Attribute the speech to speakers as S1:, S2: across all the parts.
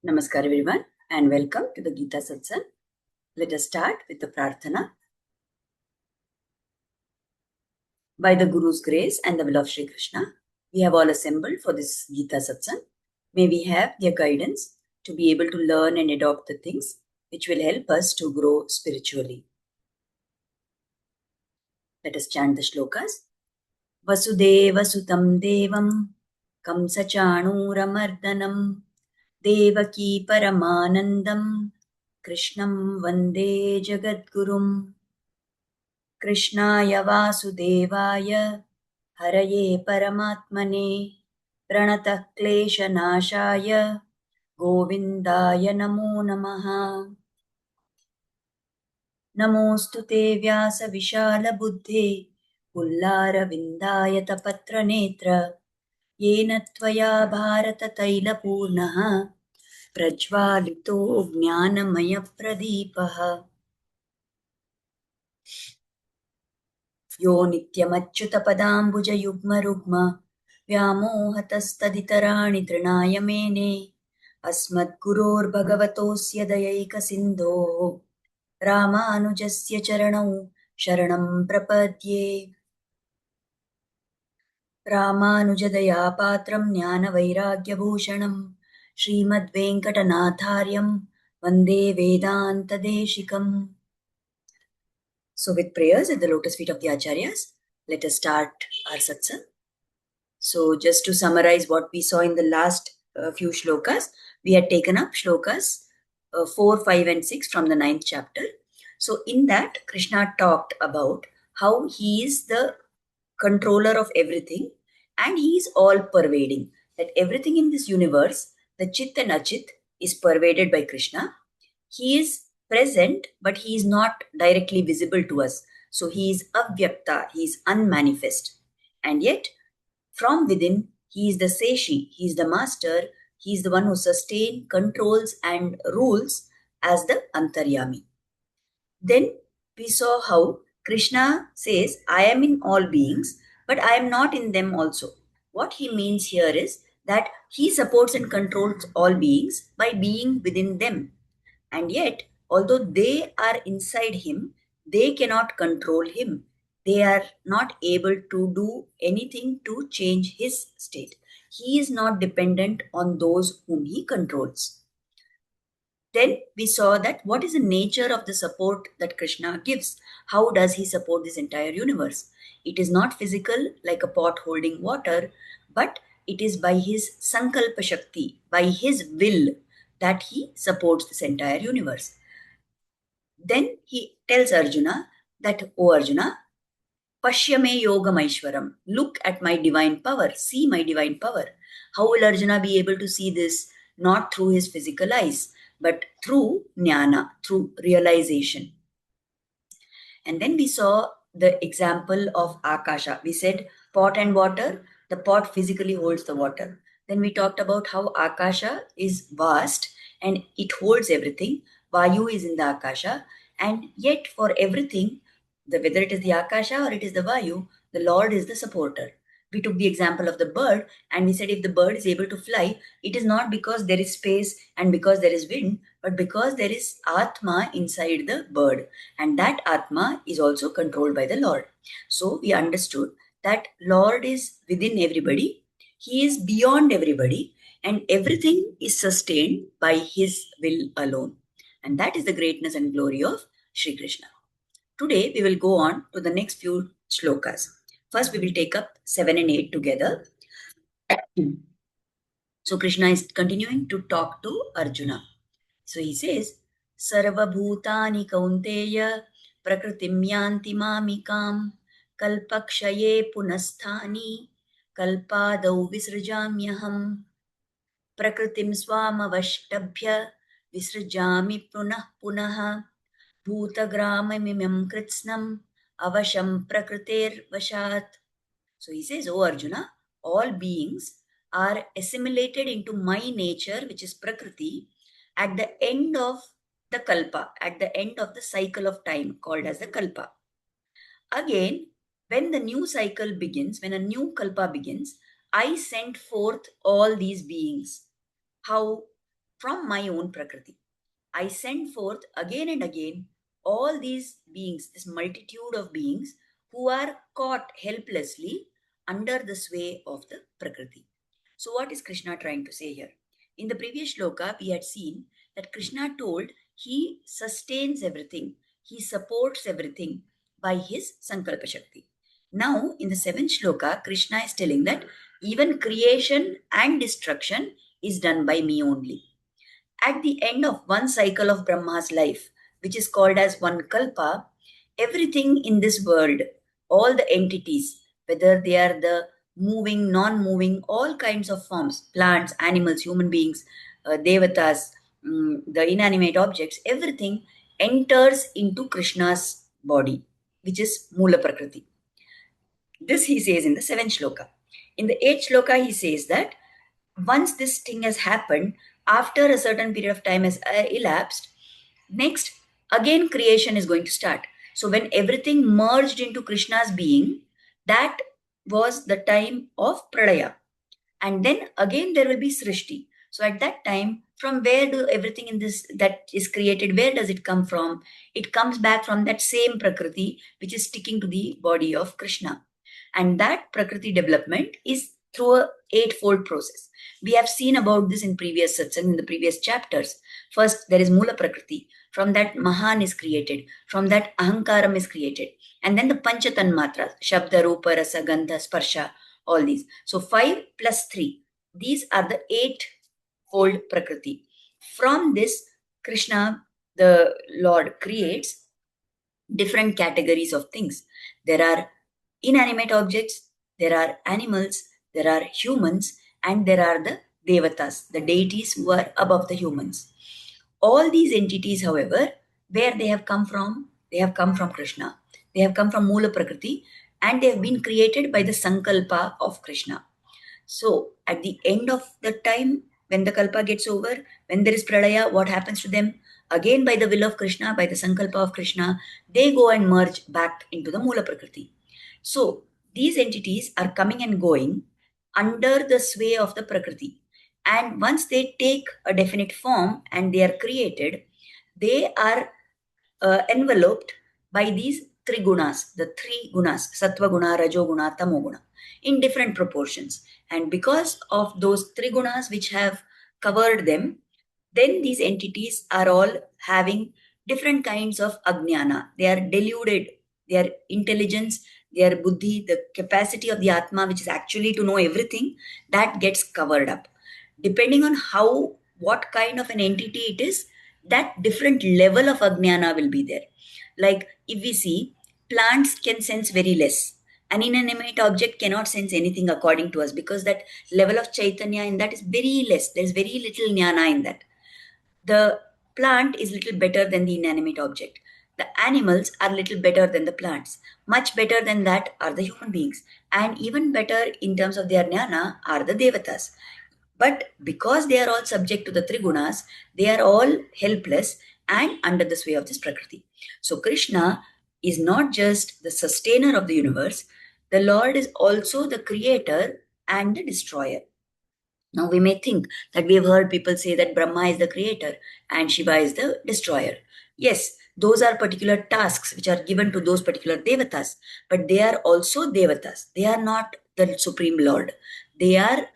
S1: Namaskar everyone and welcome to the Gita Satsang. Let us start with the Prarthana. By the Guru's grace and the will of Sri Krishna, we have all assembled for this Gita Satsang. May we have their guidance to be able to learn and adopt the things which will help us to grow spiritually. Let us chant the shlokas. Vasudeva Sutam Devam Kamsachanuramardanam Devaki Paramanandam Krishnam Vande Jagadgurum Krishnaya Vasudevaya Haraye Paramatmane Pranatah Kleshanashaya Govindaya Namo Namaha Namostu te Vyasa Vishala Buddhe Pullara Vindayata Patra Netra Yena Tvaya Bharata Taila Purnaha Prajvalito Jnanamaya Pradipaha Yo nityamachyutapadaambujayugmarugma व्यामोहतस्तदितराणि तृणाय मेने अस्मद्गुरोर्भगवतोऽस्य दयैकसिन्धोः रामानुजस्य चरणौ शरणं प्रपद्ये रामानुजदयापात्रं ज्ञानवैराग्यभूषणं श्रीमद्वेङ्कटनाथार्यं वन्दे वेदान्तदेशिकम्. So with prayers at the lotus feet of the Acharyas, let us start our satsang. So just to summarize what we saw in the last few shlokas, we had taken up shlokas 4, 5 and 6 from the 9th chapter. So in that, Krishna talked about how he is the controller of everything and he is all pervading. That everything in this universe, the Chit and Achit, is pervaded by Krishna. He is present, but he is not directly visible to us. So he is avyakta, he is unmanifest. And yet, from within, he is the Seshi, he is the master, he is the one who sustains, controls, and rules as the Antaryami. Then we saw how Krishna says, I am in all beings, but I am not in them also. What he means here is that he supports and controls all beings by being within them. And yet, although they are inside him, they cannot control him. They are not able to do anything to change his state. He is not dependent on those whom he controls. Then we saw that what is the nature of the support that Krishna gives? How does he support this entire universe? It is not physical like a pot holding water, but it is by his Sankalpa Shakti, by his will, that he supports this entire universe. Then he tells Arjuna that, O Arjuna, Pashyame Yogam Aishwaram, look at my divine power, see my divine power. How will Arjuna be able to see this? Not through his physical eyes, but through jnana, through realization. And then we saw the example of Akasha. We said pot and water, the pot physically holds the water. Then we talked about how Akasha is vast and it holds everything. Vayu is in the Akasha, and yet for everything, whether it is the Akasha or it is the Vayu, the Lord is the supporter. We took the example of the bird and we said if the bird is able to fly, it is not because there is space and because there is wind, but because there is Atma inside the bird. And that Atma is also controlled by the Lord. So we understood that Lord is within everybody. He is beyond everybody and everything is sustained by his will alone. And that is the greatness and glory of Sri Krishna. Today we will go on to the next few shlokas. First we will take up 7 and 8 together. So Krishna is continuing to talk to Arjuna. So he says, Sarva Bhutani Kaunteya Prakritim Yanti Mamikam Kalpakshaye Punasthani Kalpadau Visrajamyaham Prakritim Swamavashtabhya Visrajami Punah Punaha Bhutagramamimam Kritsnam Avasham Prakritir Vashat. So he says, O Arjuna, all beings are assimilated into my nature, which is Prakriti, at the end of the Kalpa, at the end of the cycle of time called as the Kalpa. Again, when the new cycle begins, when a new Kalpa begins, I send forth all these beings. How? from my own Prakriti. I send forth again and again all these beings, this multitude of beings who are caught helplessly under the sway of the Prakriti. So, what is Krishna trying to say here? In the previous shloka, we had seen that Krishna told he sustains everything, he supports everything by his Sankalpa Shakti. Now, in the seventh shloka, Krishna is telling that even creation and destruction is done by me only. At the end of one cycle of Brahma's life, which is called as one kalpa, everything in this world, all the entities, whether they are the moving, non moving, all kinds of forms, plants, animals, human beings, devatas, the inanimate objects, everything enters into Krishna's body, which is Mula Prakriti. This he says in the seventh shloka. In the eighth shloka, he says that once this thing has happened, after a certain period of time has elapsed, next again creation is going to start. So when everything merged into Krishna's being, that was the time of Pralaya. And then again there will be Srishti. So at that time, from where do everything in this that is created, where does it come from? It comes back from that same Prakriti, which is sticking to the body of Krishna. And that Prakriti development is through a eightfold process. We have seen about this in previous satsang, in the previous chapters. First, there is Mula Prakriti. From that, Mahan is created. From that, Ahankaram is created. And then the Panchatan Matras, Shabda, Rupa, Rasa, Gandha, Sparsha, all these. So 5 plus 3. These are the eightfold Prakriti. From this, Krishna, the Lord, creates different categories of things. There are inanimate objects, there are animals, there are humans, and there are the devatas, the deities who are above the humans. All these entities, however, where they have come from? They have come from Krishna. They have come from Mula Prakriti and they have been created by the Sankalpa of Krishna. So, at the end of the time, when the Kalpa gets over, when there is Pralaya, what happens to them? Again, by the will of Krishna, by the Sankalpa of Krishna, they go and merge back into the Mula Prakriti. So, these entities are coming and going under the sway of the Prakriti. And once they take a definite form and they are created, they are enveloped by these three gunas, the three gunas, Sattva guna, Rajo guna, Tamo guna, in different proportions. And because of those three gunas which have covered them, then these entities are all having different kinds of ajnana. They are deluded, their intelligence, their buddhi, the capacity of the Atma, which is actually to know everything, that gets covered up. Depending on what kind of an entity it is, that different level of ajnana will be there. Like if we see, plants can sense very less. An inanimate object cannot sense anything according to us because that level of chaitanya in that is very less. There is very little jnana in that. The plant is little better than the inanimate object. The animals are little better than the plants. Much better than that are the human beings. And even better in terms of their jnana are the devatas. But because they are all subject to the trigunas, they are all helpless and under the sway of this Prakriti. So Krishna is not just the sustainer of the universe, the Lord is also the creator and the destroyer. Now we may think that we have heard people say that Brahma is the creator and Shiva is the destroyer. Yes, those are particular tasks which are given to those particular devatas, but they are also devatas. They are not the Supreme Lord. They are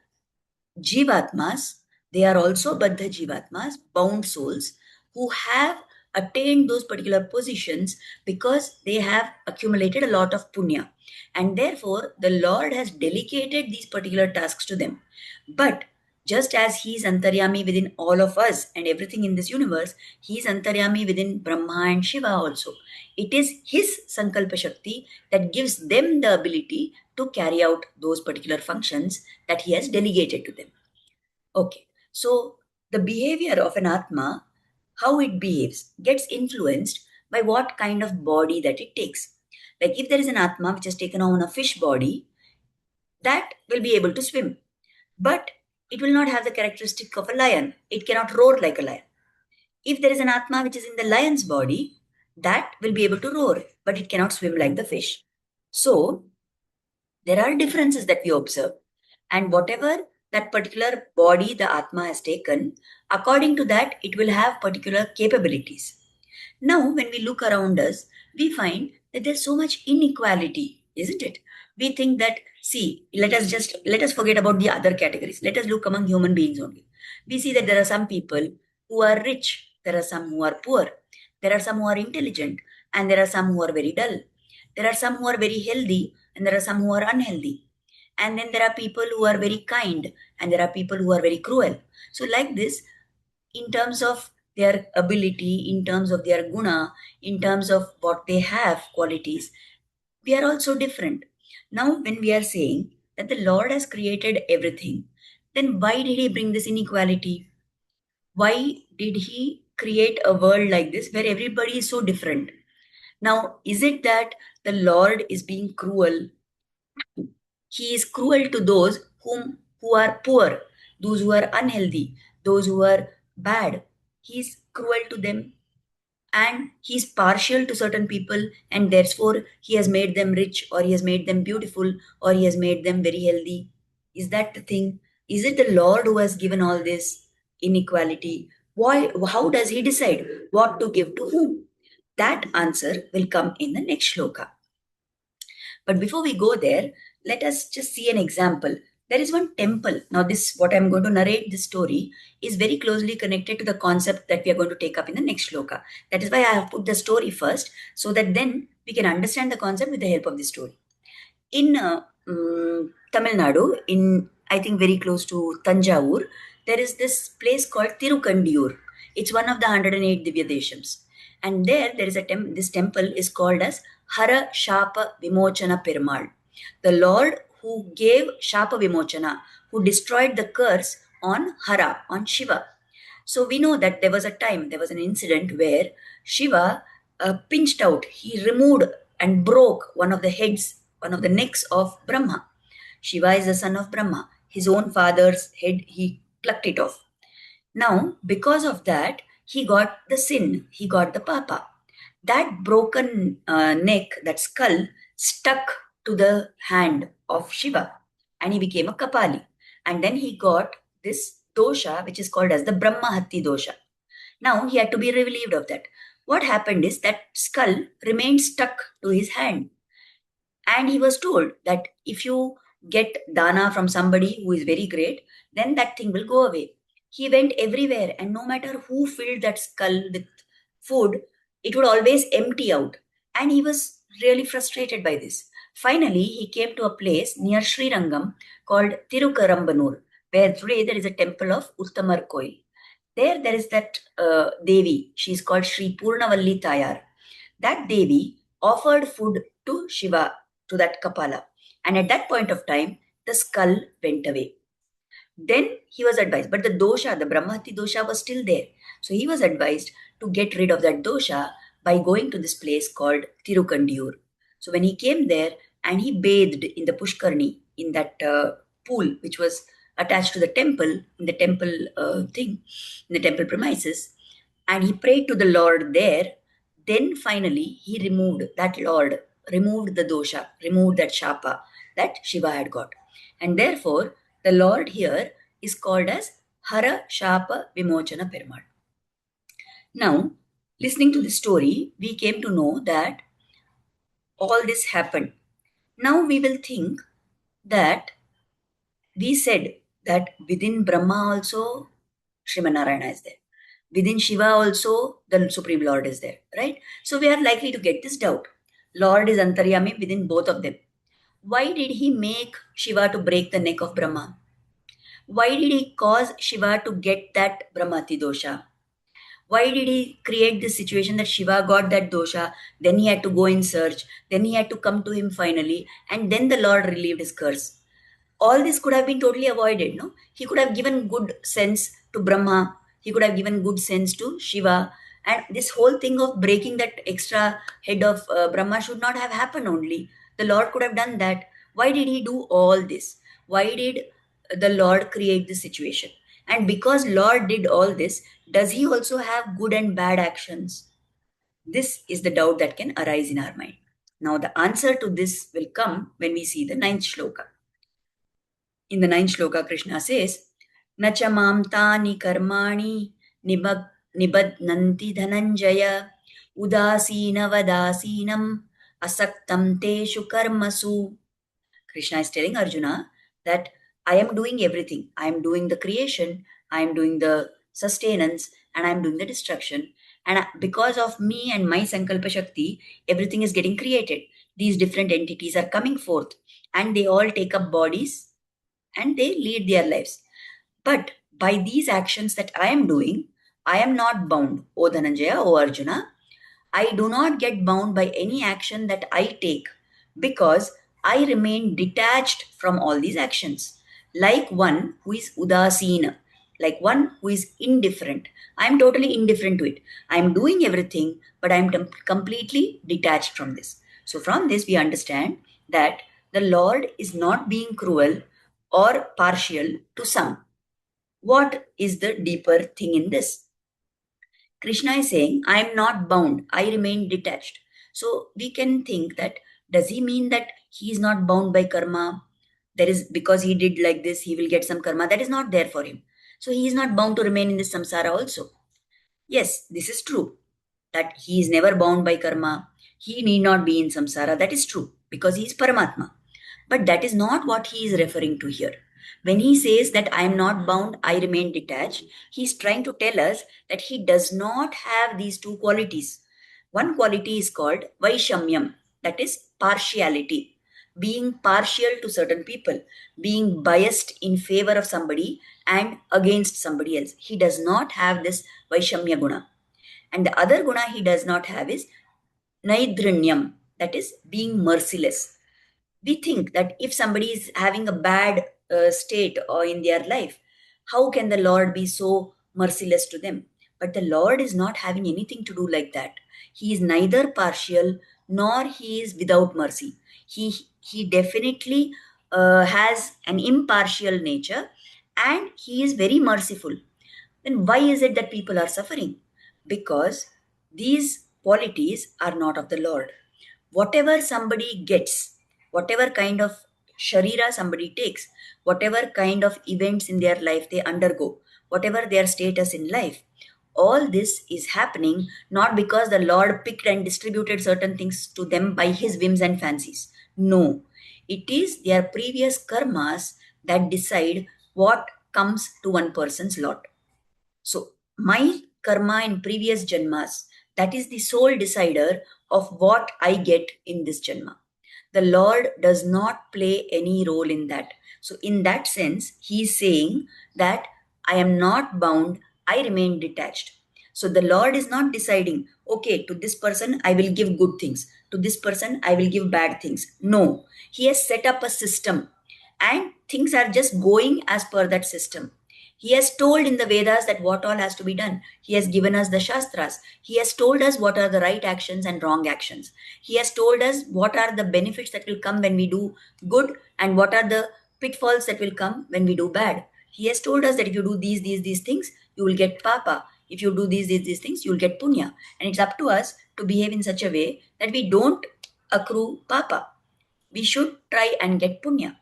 S1: Jivatmas, they are also Baddha Jivatmas, bound souls, who have attained those particular positions because they have accumulated a lot of punya. And therefore, the Lord has delegated these particular tasks to them. But just as He is Antaryami within all of us and everything in this universe, He is Antaryami within Brahma and Shiva also. It is His Sankalpa Shakti that gives them the ability to carry out those particular functions that He has delegated to them. Okay, so the behavior of an Atma, how it behaves, gets influenced by what kind of body that it takes. Like if there is an Atma which has taken on a fish body, that will be able to swim. But it will not have the characteristic of a lion. It cannot roar like a lion. If there is an Atma which is in the lion's body, that will be able to roar, but it cannot swim like the fish. So, there are differences that we observe. And whatever that particular body the Atma has taken, according to that, it will have particular capabilities. Now, when we look around us, we find that there's so much inequality, isn't it? We think that, see, let us forget about the other categories. Let us look among human beings only. We see that there are some people who are rich, there are some who are poor, there are some who are intelligent, and there are some who are very dull. There are some who are very healthy, and there are some who are unhealthy. And then there are people who are very kind, and there are people who are very cruel. So, like this, in terms of their ability, in terms of their guna, in terms of what they have qualities, we are also different. Now, when we are saying that the Lord has created everything, then why did He bring this inequality? Why did He create a world like this where everybody is so different? Now, is it that the Lord is being cruel? He is cruel to those who are poor, those who are unhealthy, those who are bad. He is cruel to them, and he's partial to certain people, and therefore he has made them rich, or he has made them beautiful, or he has made them very healthy. Is that the thing? Is it the Lord who has given all this inequality? Why? How does he decide what to give to whom? That answer will come in the next shloka. But before we go there, let us just see an example. There is one temple. Now, this, what I'm going to narrate this story, is very closely connected to the concept that we are going to take up in the next shloka. That is why I have put the story first, so that then we can understand the concept with the help of the story. In Tamil Nadu, in I think very close to Tanjavur, there is this place called Tirukandiyur. It's one of the 108 Divya Deshams. And there is a this temple is called as Hara Shapa Vimochana Perumal. The Lord who gave Shapa Vimochana, who destroyed the curse on Hara, on Shiva. So we know that there was a time, there was an incident where Shiva pinched out, he removed and broke one of the heads, one of the necks of Brahma. Shiva is the son of Brahma. His own father's head, he plucked it off. Now, because of that, he got the sin, he got the papa. That broken neck, that skull, stuck to the hand of Shiva, and he became a Kapali. And then he got this dosha, which is called as the Brahmahatti dosha. Now he had to be relieved of that. What happened is that skull remained stuck to his hand. And he was told that if you get dana from somebody who is very great, then that thing will go away. He went everywhere, and no matter who filled that skull with food, it would always empty out. And he was really frustrated by this. Finally, he came to a place near Srirangam called Tirukarambanur, where today there is a temple of Uttamar Koil. There is that Devi. She is called Sri Purnavalli Tayar. That Devi offered food to Shiva, to that Kapala. And at that point of time, the skull went away. Then he was advised, but the dosha, the Brahmahati dosha was still there. So he was advised to get rid of that dosha by going to this place called Tirukandiyur. So when he came there and he bathed in the Pushkarni, in that pool which was attached to the temple, in the temple in the temple premises, and he prayed to the Lord there, then finally he removed that Lord, removed the dosha, removed that shapa that Shiva had got. And therefore, the Lord here is called as Hara Shapa Vimochana Perumal. Now, listening to the story, we came to know that all this happened. Now we will think that we said that within Brahma also Srimanarayana is there. Within Shiva also the Supreme Lord is there, right? So we are likely to get this doubt. Lord is Antaryami within both of them. Why did he make Shiva to break the neck of Brahma? Why did he cause Shiva to get that Brahmati dosha? Why did he create this situation that Shiva got that dosha, then he had to go in search, then he had to come to him finally, and then the Lord relieved his curse? All this could have been totally avoided, no? He could have given good sense to Brahma, he could have given good sense to Shiva, and this whole thing of breaking that extra head of Brahma should not have happened only. The Lord could have done that. Why did he do all this? Why did the Lord create this situation? And because Lord did all this, does he also have good and bad actions? This is the doubt that can arise in our mind. Now, the answer to this will come when we see the ninth shloka. In the 9th shloka, Krishna says, Nacha mam tani karmani nibadnanti dhananjaya udasina vadasinam asaktam teshu karmasu. Krishna is telling Arjuna that I am doing everything. I am doing the creation, I am doing the sustenance, and I am doing the destruction. And because of me and my Sankalpa Shakti, everything is getting created. These different entities are coming forth and they all take up bodies and they lead their lives. But by these actions that I am doing, I am not bound, O Dhananjaya, O Arjuna. I do not get bound by any action that I take because I remain detached from all these actions. Like one who is udasina, like one who is indifferent. I am totally indifferent to it. I am doing everything, but I am completely detached from this. So, from this, we understand that the Lord is not being cruel or partial to some. What is the deeper thing in this? Krishna is saying, I am not bound, I remain detached. So we can think that, does he mean that he is not bound by karma? There is, because he did like this, he will get some karma. That is not there for him. So he is not bound to remain in this samsara also. Yes, this is true, that he is never bound by karma. He need not be in samsara. That is true, because he is Paramatma. But that is not what he is referring to here. When he says that I am not bound, I remain detached, he is trying to tell us that he does not have these two qualities. One quality is called Vaishamyam, that is partiality, being partial to certain people, being biased in favor of somebody and against somebody else. He does not have this Vaishamya guna. And the other guna he does not have is Naidrinyam, that is being merciless. We think that if somebody is having a bad state or in their life, how can the Lord be so merciless to them? But the Lord is not having anything to do like that. He is neither partial nor he is without mercy. He definitely has an impartial nature and he is very merciful. Then why is it that people are suffering? Because these qualities are not of the Lord. Whatever somebody gets, whatever kind of sharira somebody takes, whatever kind of events in their life they undergo, whatever their status in life, all this is happening not because the Lord picked and distributed certain things to them by his whims and fancies. No, it is their previous karmas that decide what comes to one person's lot. So, my karma in previous janmas, that is the sole decider of what I get in this janma. The Lord does not play any role in that. So, in that sense, He is saying that I am not bound, I remain detached. So, the Lord is not deciding, okay, to this person I will give good things, to this person I will give bad things. No, He has set up a system and things are just going as per that system. He has told in the Vedas that what all has to be done. He has given us the Shastras. He has told us what are the right actions and wrong actions. He has told us what are the benefits that will come when we do good and what are the pitfalls that will come when we do bad. He has told us that if you do these things, you will get papa. If you do these things, you will get punya. And it's up to us to behave in such a way that we don't accrue papa. We should try and get punya.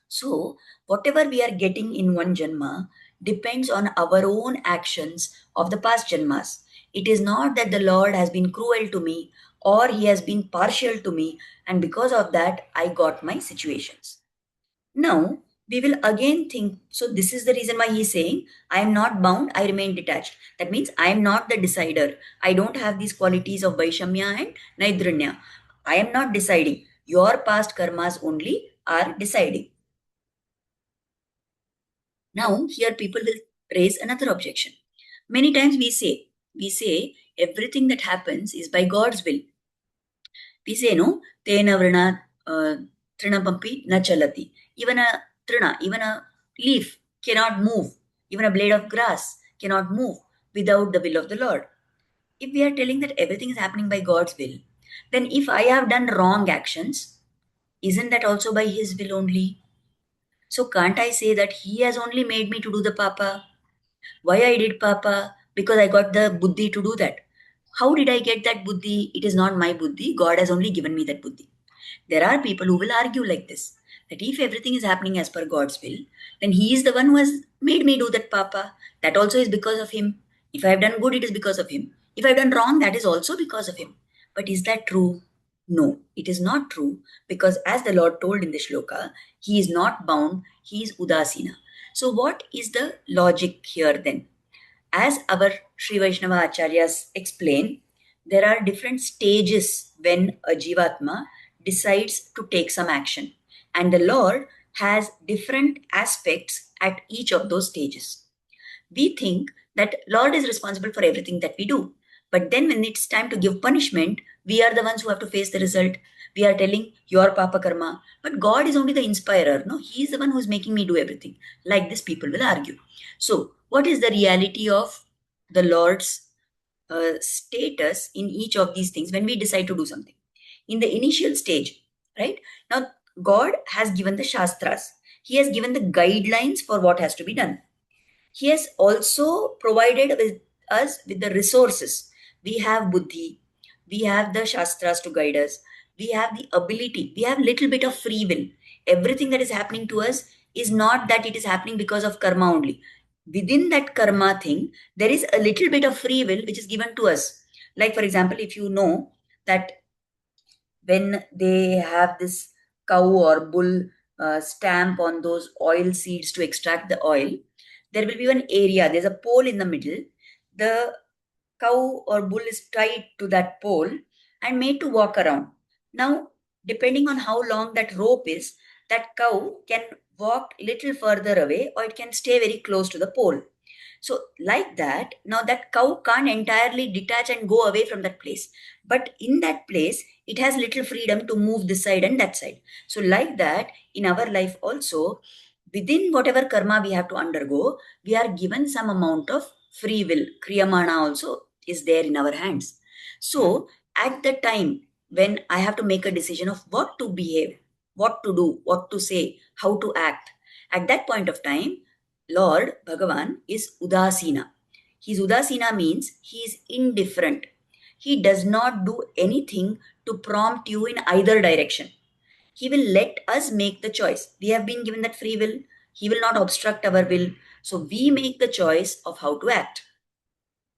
S1: So, whatever we are getting in one Janma depends on our own actions of the past Janmas. It is not that the Lord has been cruel to me or he has been partial to me, and because of that, I got my situations. Now, we will again think, so this is the reason why he is saying, I am not bound, I remain detached. That means I am not the decider. I don't have these qualities of Vaishamya and Naidranya. I am not deciding. Your past karmas only are deciding. Now, here people will raise another objection. Many times we say everything that happens is by God's will. We say, no, tena vrina trinapampi na chalati. Even a trina, even a leaf cannot move. Even a blade of grass cannot move without the will of the Lord. If we are telling that everything is happening by God's will, then if I have done wrong actions, isn't that also by His will only? So can't I say that He has only made me to do the papa? Why I did papa? Because I got the buddhi to do that. How did I get that buddhi? It is not my buddhi. God has only given me that buddhi. There are people who will argue like this. that if everything is happening as per God's will, then He is the one who has made me do that papa. That also is because of Him. If I have done good, it is because of Him. If I have done wrong, that is also because of Him. But is that true? No, it is not true, because as the Lord told in the shloka, He is not bound, He is udasina. So, what is the logic here then? As our Sri Vaishnava Acharyas explain, there are different stages when a Jivatma decides to take some action. And the Lord has different aspects at each of those stages. We think that Lord is responsible for everything that we do. But then when it's time to give punishment, we are the ones who have to face the result. We are telling your papa karma. But God is only the inspirer. No, He is the one who is making me do everything. Like this, people will argue. So, what is the reality of the Lord's status in each of these things when we decide to do something? In the initial stage, right? Now, God has given the Shastras. He has given the guidelines for what has to be done. He has also provided with us with the resources. We have buddhi, we have the shastras to guide us, we have the ability, we have little bit of free will. Everything that is happening to us is not that it is happening because of karma only. Within that karma thing, there is a little bit of free will which is given to us. Like, for example, if you know that when they have this cow or bull stamp on those oil seeds to extract the oil, there will be one area, there's a pole in the middle. The cow or bull is tied to that pole and made to walk around. Now, depending on how long that rope is, that cow can walk little further away or it can stay very close to the pole. So, like that, now that cow can't entirely detach and go away from that place. But in that place, it has little freedom to move this side and that side. So, like that, in our life also, within whatever karma we have to undergo, we are given some amount of free will. Kriyamana also is there in our hands. So, at the time when I have to make a decision of what to behave, what to do, what to say, how to act, at that point of time, Lord Bhagavan is Udasina. His Udasina means he is indifferent. He does not do anything to prompt you in either direction. He will let us make the choice. We have been given that free will. He will not obstruct our will. So we make the choice of how to act.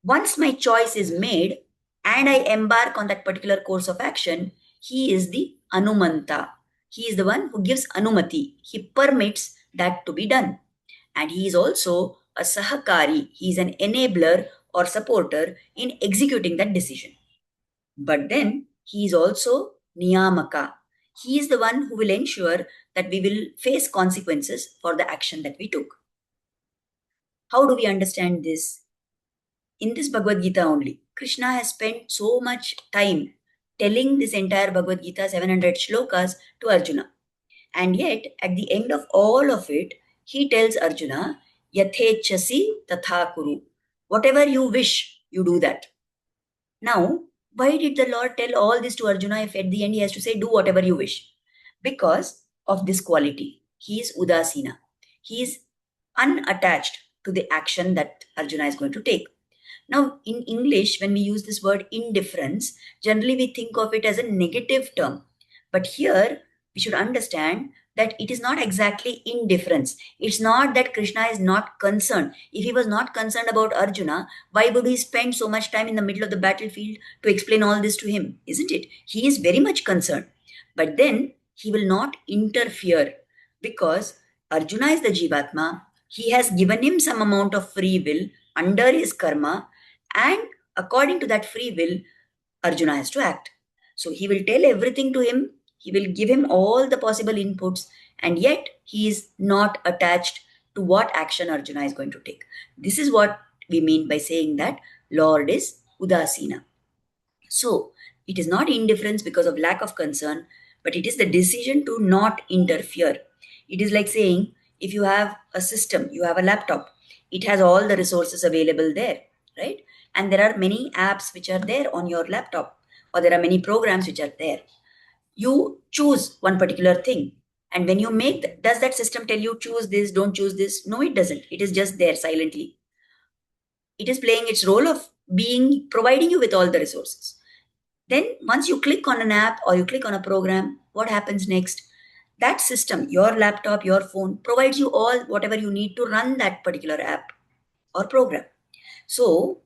S1: Once my choice is made and I embark on that particular course of action, he is the Anumanta. He is the one who gives Anumati. He permits that to be done. And he is also a Sahakari. He is an enabler or supporter in executing that decision. But then he is also Niyamaka. He is the one who will ensure that we will face consequences for the action that we took. How do we understand this? In this Bhagavad Gita only, Krishna has spent so much time telling this entire Bhagavad Gita, 700 shlokas, to Arjuna. And yet, at the end of all of it, he tells Arjuna, Yathechasi tatha kuru. Whatever you wish, you do that. Now, why did the Lord tell all this to Arjuna if at the end he has to say, do whatever you wish? Because of this quality. He is Udasina. He is unattached to the action that Arjuna is going to take. Now, in English, when we use this word indifference, generally we think of it as a negative term. But here, we should understand that it is not exactly indifference. It's not that Krishna is not concerned. If he was not concerned about Arjuna, why would he spend so much time in the middle of the battlefield to explain all this to him? Isn't it? He is very much concerned. But then he will not interfere because Arjuna is the Jivatma. He has given him some amount of free will under his karma, and according to that free will, Arjuna has to act. So he will tell everything to him, he will give him all the possible inputs, and yet he is not attached to what action Arjuna is going to take. This is what we mean by saying that Lord is Udasina. So it is not indifference because of lack of concern, but it is the decision to not interfere. It is like saying, if you have a system, you have a laptop, it has all the resources available there, right? And there are many apps which are there on your laptop, or there are many programs which are there. You choose one particular thing. And when you make, does that system tell you choose this, don't choose this? No, it doesn't. It is just there silently. It is playing its role of providing you with all the resources. Then once you click on an app or you click on a program, what happens next? that system, your laptop, your phone, provides you all whatever you need to run that particular app or program. So,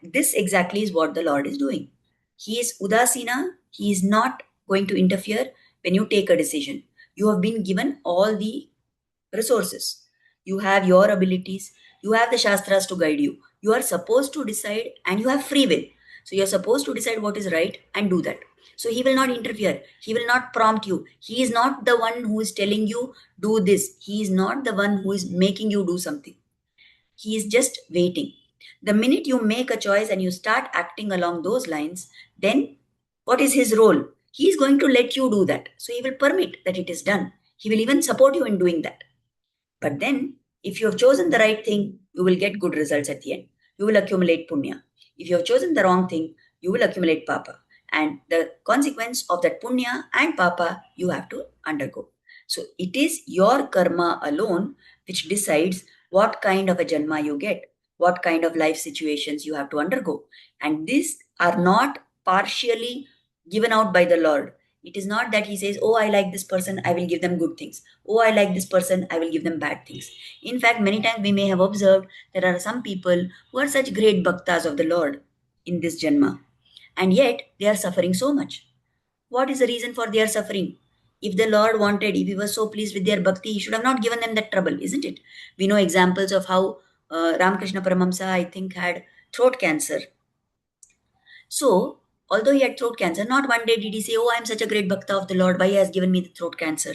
S1: this exactly is what the Lord is doing. He is Udasina, He is not going to interfere when you take a decision. You have been given all the resources. You have your abilities, you have the Shastras to guide you. You are supposed to decide and you have free will. So, you are supposed to decide what is right and do that. So, He will not interfere, He will not prompt you. He is not the one who is telling you, do this. He is not the one who is making you do something. He is just waiting. The minute you make a choice and you start acting along those lines, then what is his role? He is going to let you do that. So he will permit that it is done. He will even support you in doing that. But then, if you have chosen the right thing, you will get good results at the end. You will accumulate punya. If you have chosen the wrong thing, you will accumulate papa. And the consequence of that punya and papa, you have to undergo. So it is your karma alone which decides what kind of a janma you get, what kind of life situations you have to undergo. And these are not partially given out by the Lord. It is not that He says, oh, I like this person, I will give them good things. Oh, I like this person, I will give them bad things. In fact, many times we may have observed there are some people who are such great bhaktas of the Lord in this janma, and yet they are suffering so much. What is the reason for their suffering? If the Lord wanted, if He was so pleased with their bhakti, He should have not given them that trouble, isn't it? We know examples of how Ramakrishna Paramahamsa, I think, had throat cancer. So, although he had throat cancer, not one day did he say, oh, I am such a great bhakta of the Lord, why He has given me the throat cancer.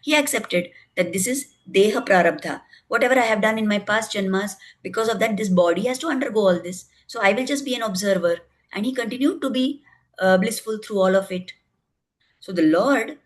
S1: He accepted that this is Deha Prarabdha. Whatever I have done in my past janmas, because of that, this body has to undergo all this. So, I will just be an observer. And he continued to be blissful through all of it. So, the Lord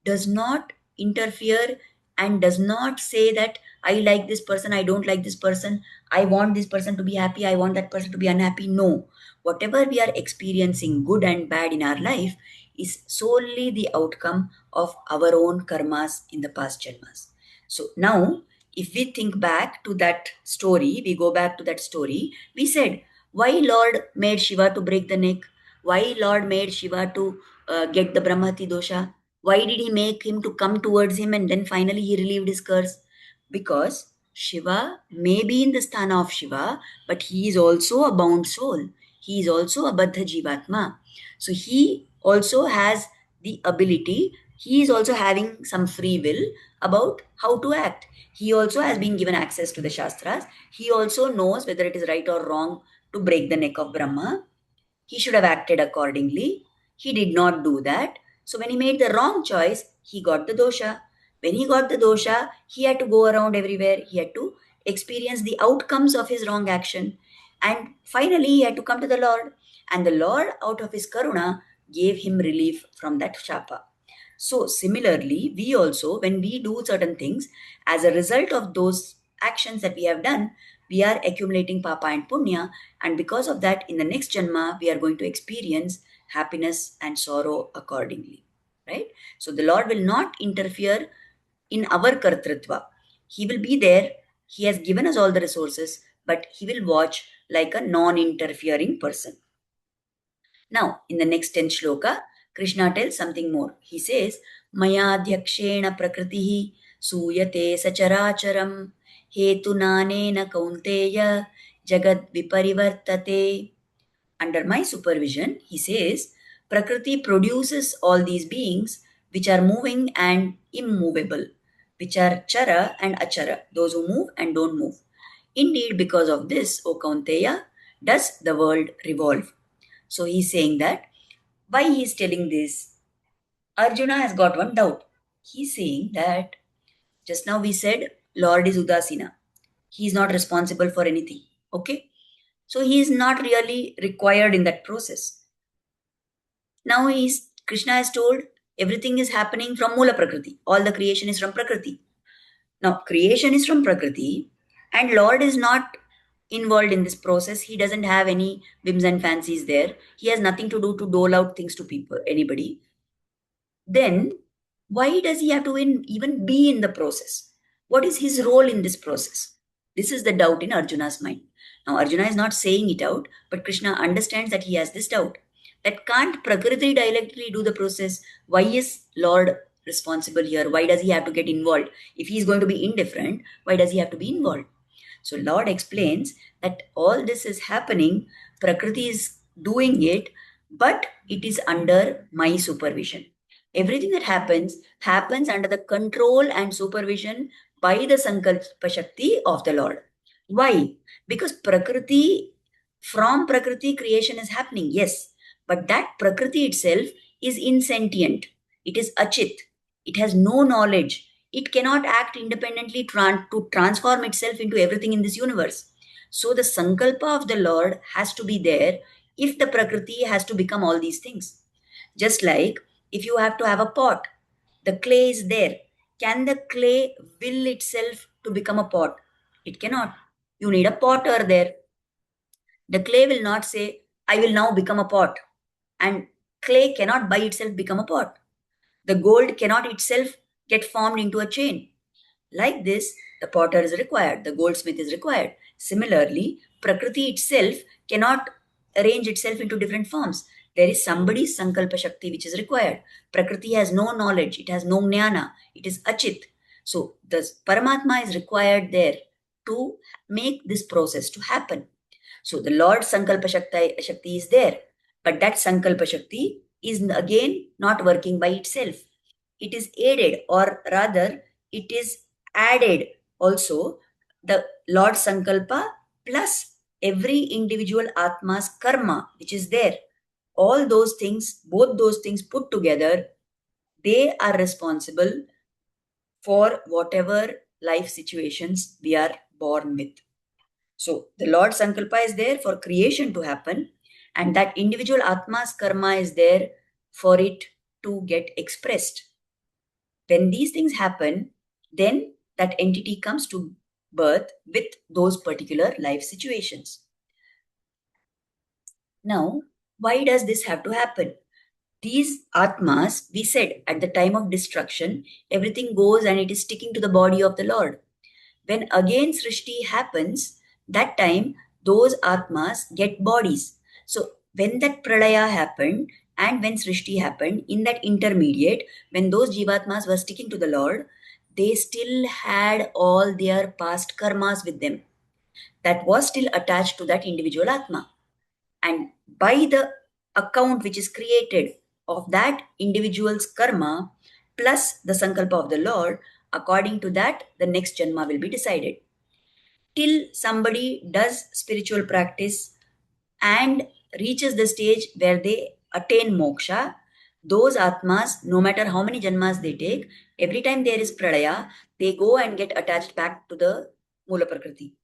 S1: does not interfere and does not say that I like this person, I don't like this person, I want this person to be happy, I want that person to be unhappy. No. Whatever we are experiencing, good and bad in our life, is solely the outcome of our own karmas in the past janmas. So now, if we think back to that story, we go back to that story, we said, why Lord made Shiva to break the neck? Why Lord made Shiva to get the Brahmati dosha? Why did he make him to come towards him and then finally he relieved his curse? Because Shiva may be in the sthana of Shiva, but he is also a bound soul. He is also a Baddha Jivatma. So he also has the ability, he is also having some free will about how to act. He also has been given access to the Shastras. He also knows whether it is right or wrong to break the neck of Brahma. He should have acted accordingly. He did not do that. So when he made the wrong choice, he got the dosha. When he got the dosha, he had to go around everywhere. He had to experience the outcomes of his wrong action. And finally, he had to come to the Lord. And the Lord, out of his karuna, gave him relief from that shapa. So similarly, we also, when we do certain things, as a result of those actions that we have done, we are accumulating papa and punya, and because of that, in the next janma, we are going to experience happiness and sorrow accordingly, right? So the Lord will not interfere in our kartritva. He will be there. He has given us all the resources, but He will watch like a non-interfering person. Now, in the next 10th shloka, Krishna tells something more. He says, Mayadhyakshena prakritihi suyate sacharacharam hetunanena kaunteya jagad viparivartate. Under my supervision, he says, Prakriti produces all these beings which are moving and immovable, which are chara and achara, those who move and don't move. Indeed, because of this, O Kaunteya, does the world revolve. So he's saying that why he's telling this, Arjuna has got one doubt. He's saying that just now we said Lord is Udasina. He is not responsible for anything. Okay? So he is not really required in that process. Now Krishna has told everything is happening from Mula Prakriti. All the creation is from Prakriti. Now creation is from Prakriti and Lord is not involved in this process. He doesn't have any whims and fancies there. He has nothing to do to dole out things to people, anybody. Then why does he have to even be in the process? What is his role in this process? This is the doubt in Arjuna's mind. Now, Arjuna is not saying it out, but Krishna understands that he has this doubt. That can't Prakriti directly do the process? Why is Lord responsible here? Why does he have to get involved? If he is going to be indifferent, why does he have to be involved? So Lord explains that all this is happening, Prakriti is doing it, but it is under my supervision. Everything that happens under the control and supervision by the Sankalpa Shakti of the Lord. Why? Because from Prakriti creation is happening, yes, but that Prakriti itself is insentient. It is achit. It has no knowledge. It cannot act independently to transform itself into everything in this universe. So the Sankalpa of the Lord has to be there if the Prakriti has to become all these things. Just like if you have to have a pot, the clay is there. Can the clay will itself to become a pot? It cannot. You need a potter there. The clay will not say, I will now become a pot. And clay cannot by itself become a pot. The gold cannot itself get formed into a chain. Like this, the potter is required, the goldsmith is required. Similarly, Prakriti itself cannot arrange itself into different forms. There is somebody's Sankalpa Shakti which is required. Prakriti has no knowledge, it has no jnana, it is achit. So the Paramatma is required there to make this process to happen. So the Lord Sankalpa Shakti is there, but that Sankalpa Shakti is again not working by itself. It is aided, or rather, it is added also, the Lord Sankalpa plus every individual Atma's karma which is there. All those things, both those things put together, they are responsible for whatever life situations we are born with. So the Lord Sankalpa is there for creation to happen, and that individual Atma's karma is there for it to get expressed. When these things happen, then that entity comes to birth with those particular life situations. Now, why does this have to happen? These Atmas, we said at the time of destruction, everything goes and it is sticking to the body of the Lord. When again Srishti happens, that time those Atmas get bodies. So when that Pralaya happened and when Srishti happened, in that intermediate, when those Jivatmas were sticking to the Lord, they still had all their past karmas with them. That was still attached to that individual Atma. And by the account which is created of that individual's karma plus the Sankalpa of the Lord, according to that, the next Janma will be decided. Till somebody does spiritual practice and reaches the stage where they attain moksha, those Atmas, no matter how many Janmas they take, every time there is Pralaya, they go and get attached back to the Mula Prakriti.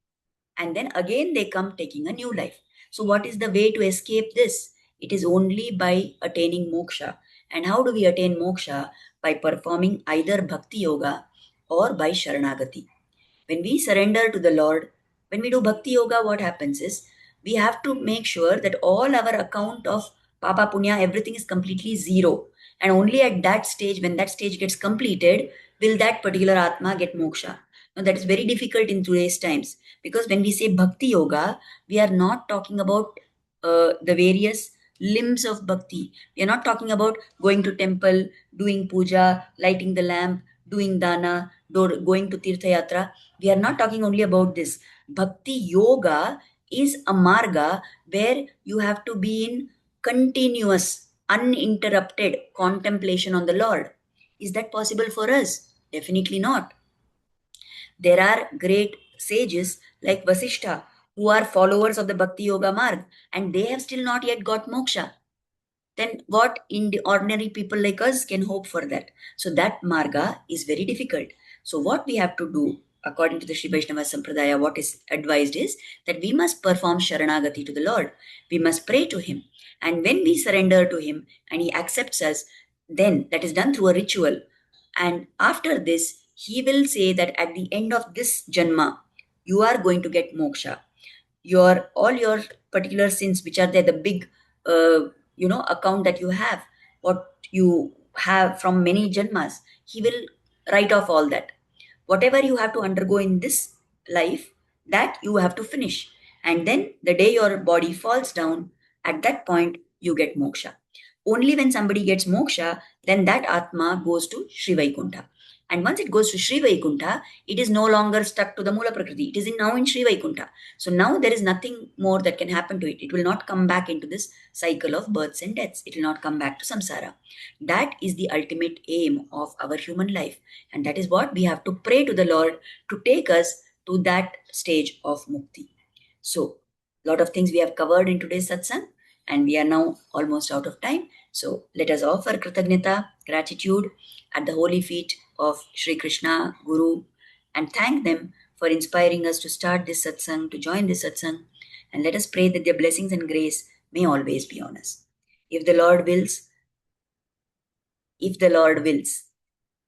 S1: And then again they come taking a new life. So what is the way to escape this? It is only by attaining moksha. And how do we attain moksha? By performing either bhakti yoga or by sharanagati. When we surrender to the Lord, when we do bhakti yoga, what happens is we have to make sure that all our account of papa punya, everything is completely zero. And only at that stage, when that stage gets completed, will that particular atma get moksha. Now that is very difficult in today's times, because when we say bhakti yoga, we are not talking about the various limbs of bhakti. We are not talking about going to temple, doing puja, lighting the lamp, doing dana, going to tirtha yatra. We are not talking only about this. Bhakti yoga is a marga where you have to be in continuous, uninterrupted contemplation on the Lord. Is that possible for us? Definitely not. There are great sages like Vasishtha who are followers of the Bhakti Yoga Marg, and they have still not yet got moksha. Then what in the ordinary people like us can hope for that? So that marga is very difficult. So what we have to do, according to the Sri Vaishnava Sampradaya, what is advised is that we must perform Sharanagati to the Lord. We must pray to Him. And when we surrender to Him and He accepts us, then that is done through a ritual. And after this, He will say that at the end of this Janma, you are going to get moksha. All your particular sins, which are there, the big account that you have, what you have from many janmas, He will write off all that. Whatever you have to undergo in this life, that you have to finish. And then the day your body falls down, at that point you get moksha. only when somebody gets moksha, then that Atma goes to Sri Vaikuntha. And once it goes to Sri Vaikuntha, it is no longer stuck to the Mula Prakriti. It is now in Sri Vaikuntha. So now there is nothing more that can happen to it. It will not come back into this cycle of births and deaths. It will not come back to samsara. That is the ultimate aim of our human life. And that is what we have to pray to the Lord to take us to that stage of mukti. So, a lot of things we have covered in today's satsang, and we are now almost out of time. So, let us offer Kritagnyata, gratitude at the holy feet of Sri Krishna, Guru, and thank them for inspiring us to start this satsang, to join this satsang, and let us pray that their blessings and grace may always be on us. If the Lord wills, if the Lord wills,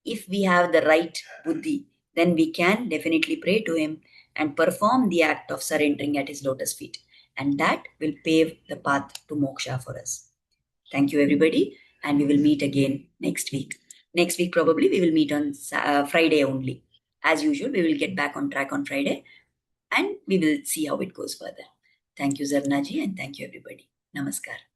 S1: if we have the right buddhi, then we can definitely pray to Him and perform the act of surrendering at His lotus feet. And that will pave the path to moksha for us. Thank you, everybody. And we will meet again next week. Next week, probably, we will meet on Friday only. As usual, we will get back on track on Friday and we will see how it goes further. Thank you, Zarnaji, and thank you, everybody. Namaskar.